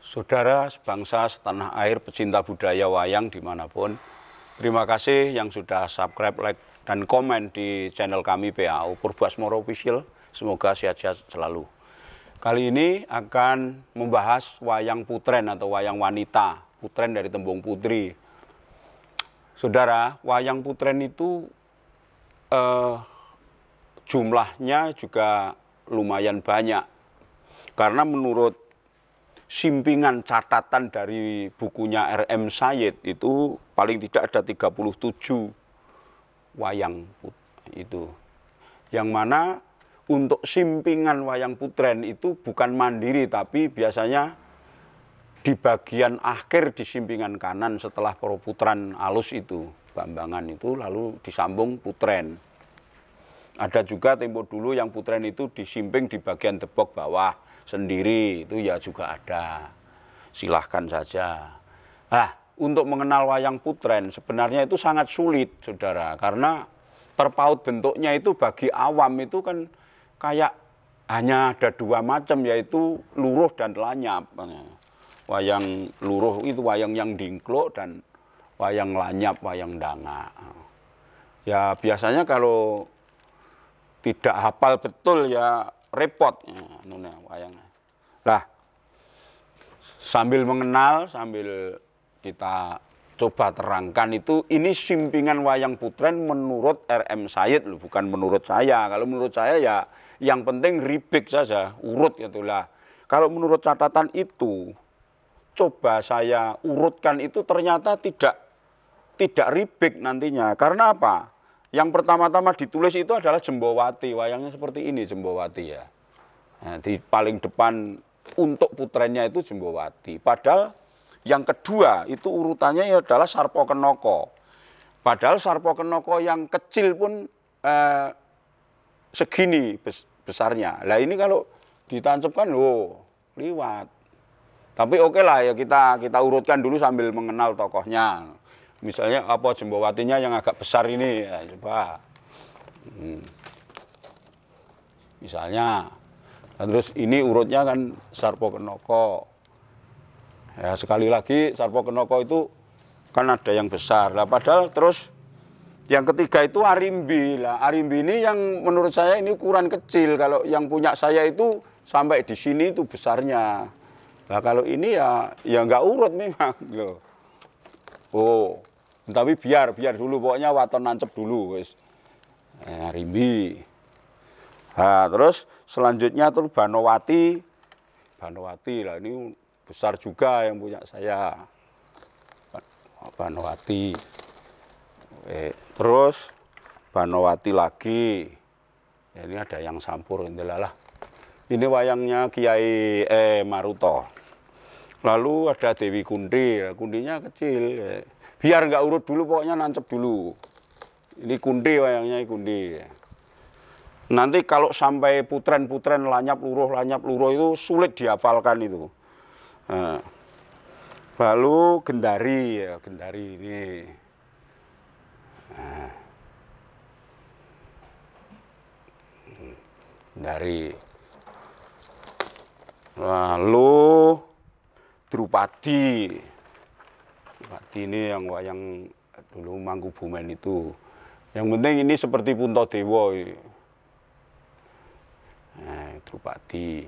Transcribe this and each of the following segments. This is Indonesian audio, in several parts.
Saudara sebangsa setanah air, pecinta budaya wayang dimanapun, terima kasih yang sudah subscribe, like, dan komen di channel kami PAO Purbasmoro Official. Semoga sehat-sehat selalu. Kali ini akan membahas wayang putren atau wayang wanita, putren dari tembung putri. Saudara, wayang putren itu jumlahnya juga lumayan banyak. Karena menurut simpingan catatan dari bukunya R.M. Said itu paling tidak ada 37 wayang itu. Yang mana untuk simpingan wayang putren itu bukan mandiri, tapi biasanya di bagian akhir di simpingan kanan setelah perputran alus itu, bambangan itu, lalu disambung putren. Ada juga tempo dulu yang putren itu disimping di bagian debok bawah sendiri, itu ya juga ada. Silahkan saja. Nah, untuk mengenal wayang putren sebenarnya itu sangat sulit, saudara, karena terpaut bentuknya itu bagi awam itu kan kayak hanya ada dua macam, yaitu luruh dan lanyap. Wayang luruh itu wayang yang dingkluk, dan wayang lanyap, wayang danga. Ya biasanya kalau tidak hafal betul ya repot wayangnya. Nah, sambil mengenal, sambil kita coba terangkan itu, ini simpingan wayang putren menurut R.M. Said loh, bukan menurut saya. Kalau menurut saya ya yang penting ribik saja, urut gitulah. Kalau menurut catatan itu, coba saya urutkan itu ternyata tidak ribik nantinya. Karena apa? Yang pertama-tama ditulis itu adalah Jembowati, wayangnya seperti ini Jembowati ya. Nah, di paling depan untuk putrennya itu Jembowati. Padahal yang kedua itu urutannya adalah Sarpokenoko. Padahal Sarpokenoko yang kecil pun segini besarnya. Lah ini kalau ditancapkan loh liwat. Tapi oke lah ya, kita urutkan dulu sambil mengenal tokohnya. Misalnya apa Jembowatinya yang agak besar ini, ya, coba. Misalnya, terus ini urutnya kan Sarpokenoko. Ya sekali lagi Sarpokenoko itu kan ada yang besar. Lah padahal terus yang ketiga itu Arimbi. Lah Arimbi ini yang menurut saya ini ukuran kecil. Kalau yang punya saya itu sampai di sini itu besarnya. Nah kalau ini ya nggak urut memang loh. Oh, tapi biar dulu, pokoknya waton nancep dulu wis. Rimbi. Nah, terus selanjutnya tuh Banowati. Banowati lah ini besar juga yang punya saya. Banowati. Terus Banowati lagi. Ya, ini ada yang sampur lah. Ini wayangnya Kiai Maruto. Lalu ada Dewi Kundi, kundinya kecil. Biar nggak urut dulu, pokoknya nancep dulu. Ini kundi, wayangnya kundi. Nanti kalau sampai putren-putren lanyap luruh itu sulit dihafalkan itu. Nah, lalu Gendari, ya, Gendari ini. Nah, Gendari. Lalu Drupadi. Drupadi ini yang wayang dulu Mangkubumen itu. Yang penting ini seperti Puntadewa. Nah, Drupadi.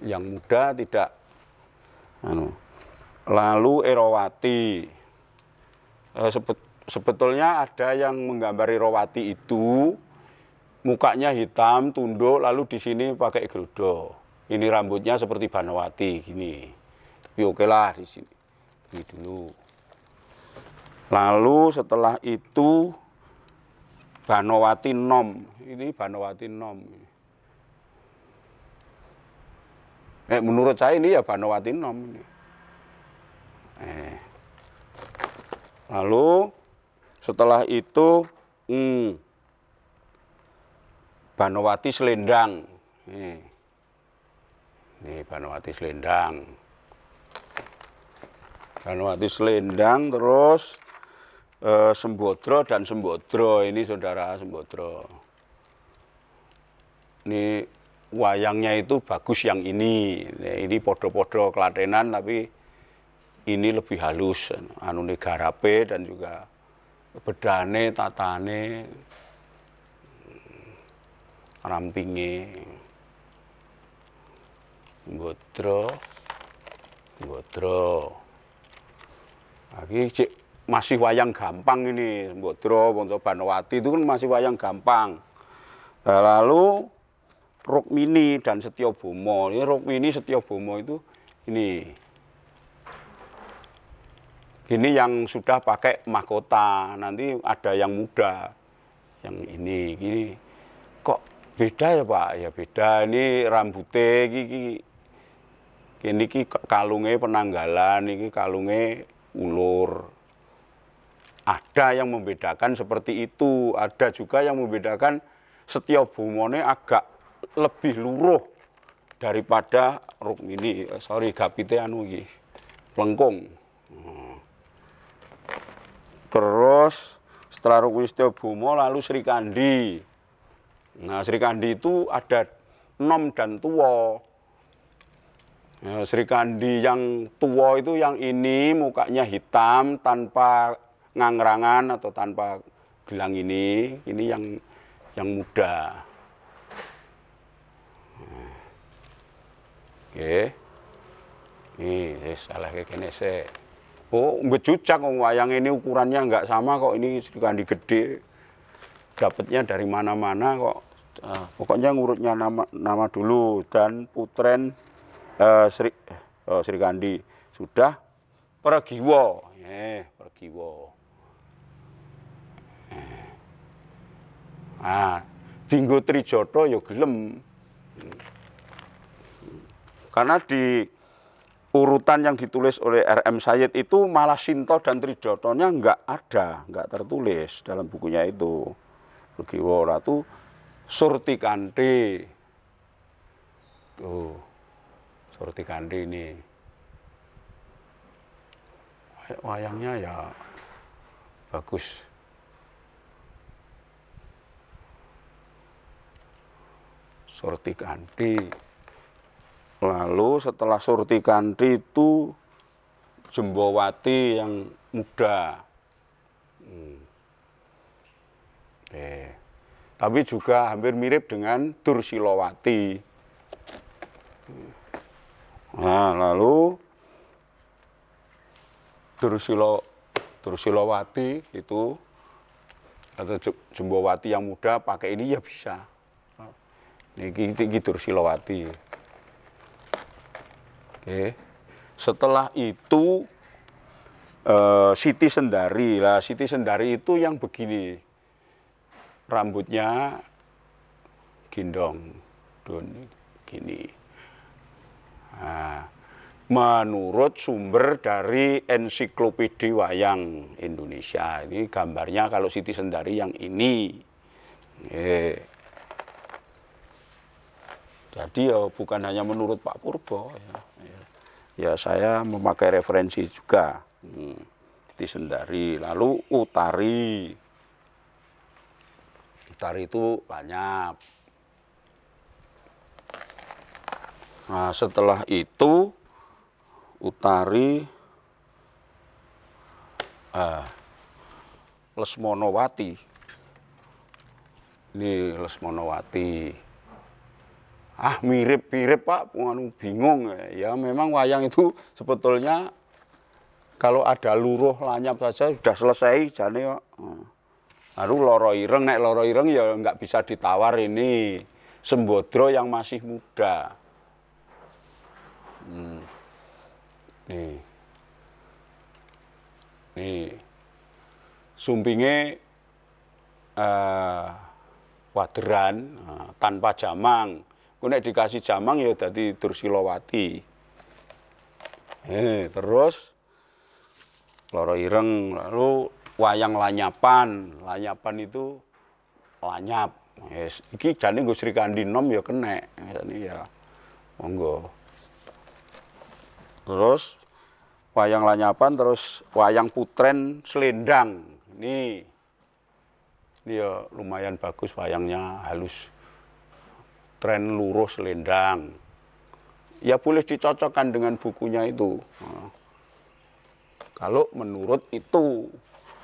Yang muda tidak. Lalu Erowati. Sebetulnya ada yang menggambar Erowati itu mukanya hitam, tunduk, lalu di sini pakai gerudo. Ini rambutnya seperti Banowati gini. Tapi oke lah di sini. Ini dulu. Lalu setelah itu Banowati Nom. Ini Banowati Nom. Menurut saya ini ya Banowati Nom. Lalu setelah itu Banowati Selendang. Ini Banowati Selendang. Banowati Selendang, terus Sembodro dan Sembodro. Ini saudara Sembodro. Ini wayangnya itu bagus yang ini. Ini podo-podo Klatenan tapi ini lebih halus, anune garape dan juga bedane, tatane, rampinge, Nggodro. Lagi masih wayang gampang ini, Nggodro, Ponco Banowati itu kan masih wayang gampang. Nah, lalu Rukmini dan Setyobomo. Ini Rukmini Setyobomo itu ini yang sudah pakai mahkota. Nanti ada yang muda, yang ini kok beda ya Pak? Ya beda. Ini rambutnya ini kalungnya penanggalan, ini kalungnya ulur. Ada yang membedakan seperti itu. Ada juga yang membedakan Setyobomone agak lebih luruh daripada Rukmini. Sorry, gapite anu iki, lengkung. Terus setelah Rukmini Setyobomo lalu Sri Kandi. Nah, Sri Kandi itu ada nom dan tuwo. Ya, Sri Kandi yang tua itu yang ini mukanya hitam tanpa ngangrangan atau tanpa gelang ini yang muda. Oke, ini salah kayak gini sih. Oh, bejucak wayang ini ukurannya nggak sama kok, ini Sri Kandi gede. Dapatnya dari mana-mana kok. Pokoknya ngurutnya nama dulu dan putren. Sri Kandi sudah Pregiwo, Pregiwo. Nah, dinggo Trijoto ya gelem. Karena di urutan yang ditulis oleh R.M. Said itu malah Sinto dan Trijotonya nggak tertulis dalam bukunya itu. Pregiwo Ratu Surtikanti. Tuh. Surtikanti ini wayangnya ya bagus. Surtikanti. Lalu setelah Surtikanti itu Jembowati yang muda. Tapi juga hampir mirip dengan Dursilowati. Nah, lalu Dursilowati itu atau Jembowati yang muda pakai ini ya bisa. Ini Dursilowati. Oke. Setelah itu Siti Sendari. Lah, Siti Sendari itu yang begini. Rambutnya gendong, gini. Nah, menurut sumber dari Ensiklopedia Wayang Indonesia, ini gambarnya kalau Siti Sendari yang ini. Jadi ya bukan hanya menurut Pak Purbo, ya saya memakai referensi juga. Siti Sendari, lalu Utari. Utari itu banyak. Nah, setelah itu Utari Lesmonowati. Ini Lesmonowati. Mirip-mirip Pak, bingung. Ya memang wayang itu sebetulnya kalau ada luruh lanyap saja sudah selesai jane kok. Lalu loro ireng, nek loro ireng ya nggak bisa ditawar ini Sembodro yang masih muda. Nih sumpinge waderan tanpa jamang. Nek dikasih jamang ya dadi Dursilowati. Terus loro ireng, lalu wayang lanyapan. Lanyapan itu lanyap. Iki jane nggo Sri Kandi nom ya kenek. Jane ya monggo. Terus wayang lanyapan, terus wayang putren selendang. Ini ya lumayan bagus wayangnya, halus. Putren Luruh Selendang. Ya boleh dicocokkan dengan bukunya itu. Kalau menurut itu,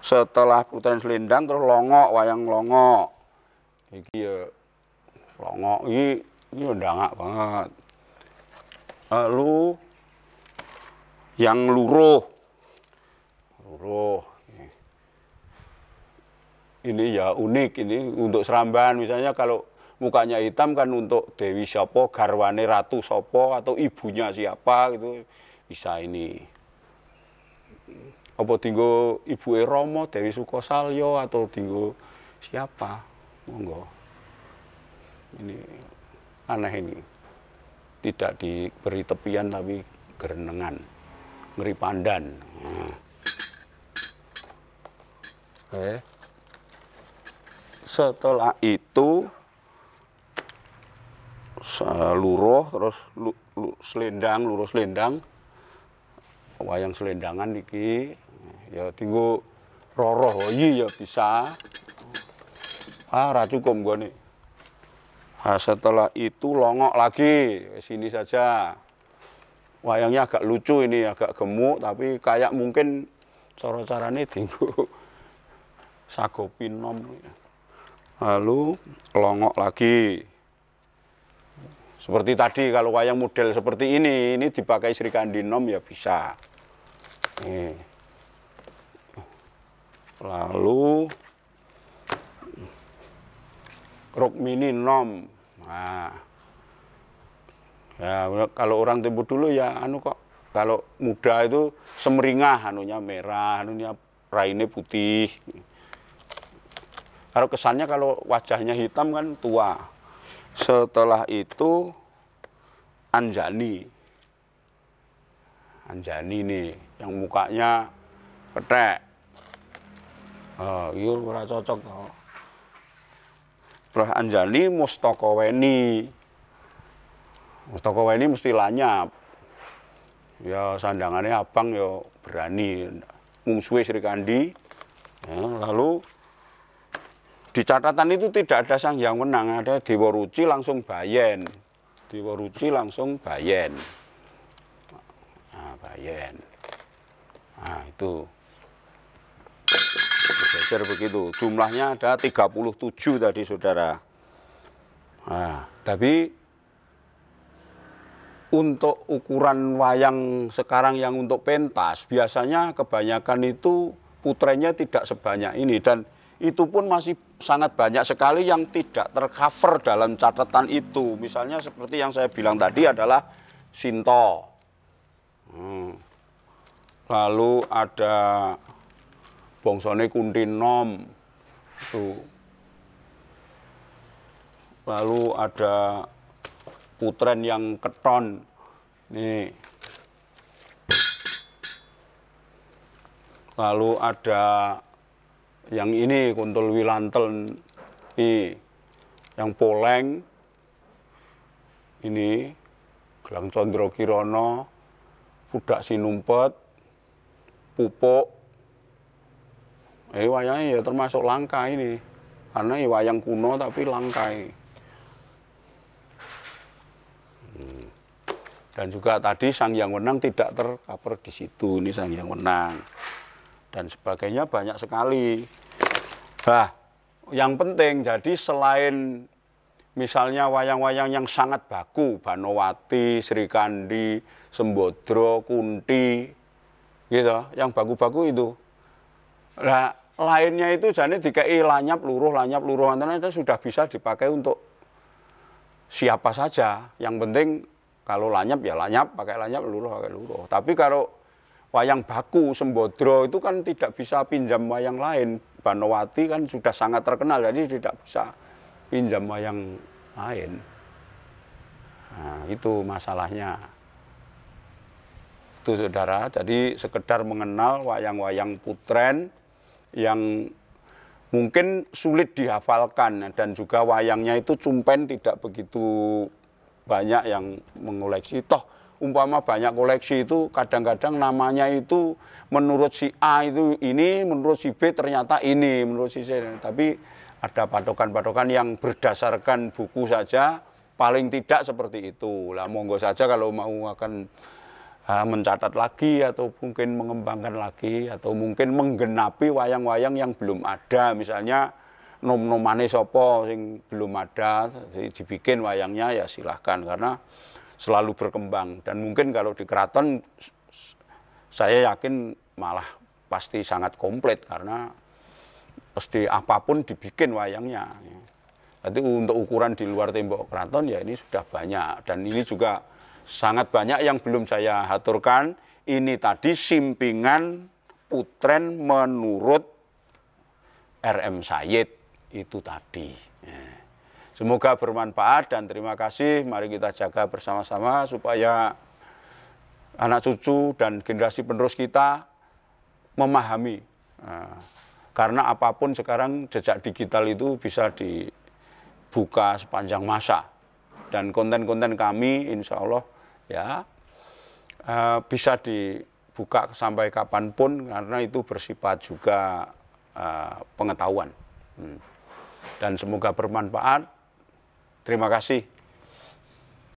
setelah Putren Selendang terus Longok, wayang Longok. Iki ya Longok ini ndangak banget. Lalu yang Luruh. Ini ya unik, ini untuk Seramban misalnya kalau mukanya hitam kan untuk Dewi Sopo, garwane Ratu Sopo atau ibunya siapa gitu bisa ini. Apa tinggo ibu Romo, Dewi Sukosalyo atau tinggo siapa? Monggo. Ini aneh ini. Tidak diberi tepian tapi gerenengan, ngeri pandan. Oke. Setelah itu Luruh, terus Selendang, Luruh Selendang, wayang selendangan iki, ya tinggu Roroh Hoyi ya bisa. Ra cukup gua nih. Setelah itu Longok lagi, sini saja. Wayangnya agak lucu ini, agak gemuk, tapi kayak mungkin cara-caranya tinggu Sagopinom. Lalu Longok lagi. Seperti tadi kalau wayang model seperti ini dipakai Sri Kandi Nom ya bisa. Lalu Rukmini Nom. Nah, ya kalau orang tempo dulu ya kok kalau muda itu semeringah, anunya merah, anunya raine putih. Kalau kesannya kalau wajahnya hitam kan tua. Setelah itu Anjani. Anjani nih yang mukanya ketek. Iya ora cocok toh. Terus Anjani Mustokoweni. Mustokoweni mesti lanyap. Ya sandangannya abang ya berani. Mungsuhe Sri Kandi. Ya, lalu di catatan itu tidak ada Sang Hyang Wenang, ada Dewa Ruci langsung Bayen. Dewa Ruci langsung Bayen. Nah, Bayen. Nah, itu. Digeser begitu. Jumlahnya ada 37 tadi, Saudara. Nah, tapi untuk ukuran wayang sekarang yang untuk pentas, biasanya kebanyakan itu putrenya tidak sebanyak ini. Dan itu pun masih sangat banyak sekali yang tidak tercover dalam catatan itu. Misalnya seperti yang saya bilang tadi adalah Sinto. Lalu ada Bongsone Kuntinom. Lalu ada Putren yang Keton. Nih. Lalu ada yang ini Kuntul Wilantel nih, yang Poleng ini Gelang Condro Kirono, Budak Sinumpet, Pupuk. Wayangnya ya termasuk langka ini, karena wayang kuno tapi langka. Dan juga tadi Sang Hyang Wenang tidak tercover di situ, ini Sang Hyang Wenang. Dan sebagainya banyak sekali. Nah, yang penting jadi selain misalnya wayang-wayang yang sangat baku, Banowati, Sri Kandi, Sembodro, Kunti, gitu, yang baku-baku itu. Nah, lainnya itu jadi dikai lanyap luruh, itu sudah bisa dipakai untuk siapa saja. Yang penting kalau lanyap ya lanyap, pakai lanyap, luruh pakai luruh. Tapi kalau wayang baku, Sembodro itu kan tidak bisa pinjam wayang lain. Banowati kan sudah sangat terkenal, jadi tidak bisa pinjam wayang lain. Nah, itu masalahnya. Itu Saudara, jadi sekedar mengenal wayang-wayang Putren yang mungkin sulit dihafalkan. Dan juga wayangnya itu cumpen tidak begitu banyak yang mengoleksi. Toh umpama banyak koleksi itu kadang-kadang namanya itu menurut si A itu ini, menurut si B ternyata ini, menurut si C. Tapi ada patokan-patokan yang berdasarkan buku saja paling tidak seperti itu. Lah monggo saja kalau mau akan mencatat lagi atau mungkin mengembangkan lagi atau mungkin menggenapi wayang-wayang yang belum ada, misalnya nom-nomane sapa sing belum ada dibikin wayangnya ya silahkan, karena selalu berkembang. Dan mungkin kalau di keraton saya yakin malah pasti sangat komplit karena pasti apapun dibikin wayangnya. Jadi untuk ukuran di luar tembok keraton ya ini sudah banyak, dan ini juga sangat banyak yang belum saya aturkan. Ini tadi simpingan putren menurut RM Sayyid itu tadi. Semoga bermanfaat dan terima kasih. Mari kita jaga bersama-sama supaya anak cucu dan generasi penerus kita memahami. Karena apapun sekarang jejak digital itu bisa dibuka sepanjang masa. Dan konten-konten kami insya Allah ya bisa dibuka sampai kapanpun karena itu bersifat juga pengetahuan. Dan semoga bermanfaat. Terima kasih.